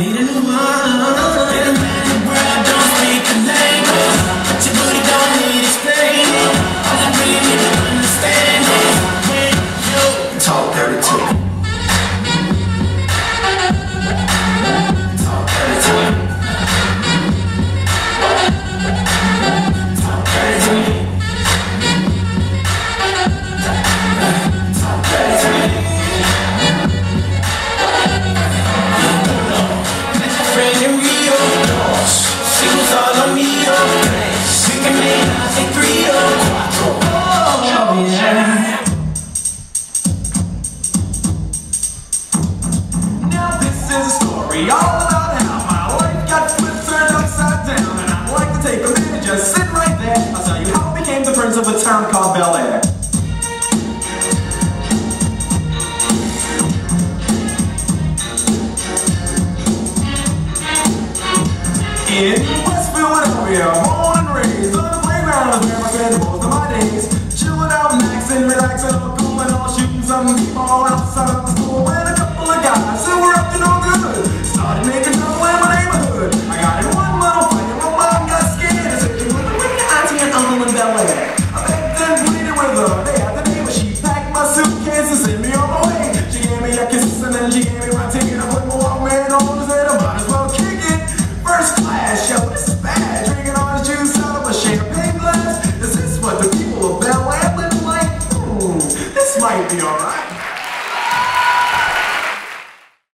need a new one. In a magic world, don't speak the language, but your booty don't need explaining. All I really need to understand is when you talk dirty to me. Talk dirty to me. Talk dirty to me. Talk dirty to me. She was all on me, we can make nothing 3 or 4. Oh, yeah. Now this is a story all about how my life got flipped turned upside down, and I'd like to take a minute, just sit right there. I'll tell you how I became the prince of a town called Bel Air. In West Philadelphia, born and raised on the playground is where I spend most of my days. Chilling out, maxing, relaxing, all cool and all shooting some b-ball outside of the school. When a couple of guys who were up to no good started making trouble in my neighborhood. I got in one little fight and my mom got scared and said, "You want to bring your auntie and uncle in Bel Air?" I begged and pleaded with her day after day, but she packed my suitcase and sent me on my way. She gave me a kiss and then she gave me my ticket. I put my Walkman on and said I might as well kick it. First class, yo, this is bad. Drinking orange juice out of a champagne glass. Is this what the people of Bel Air live like? This might be alright.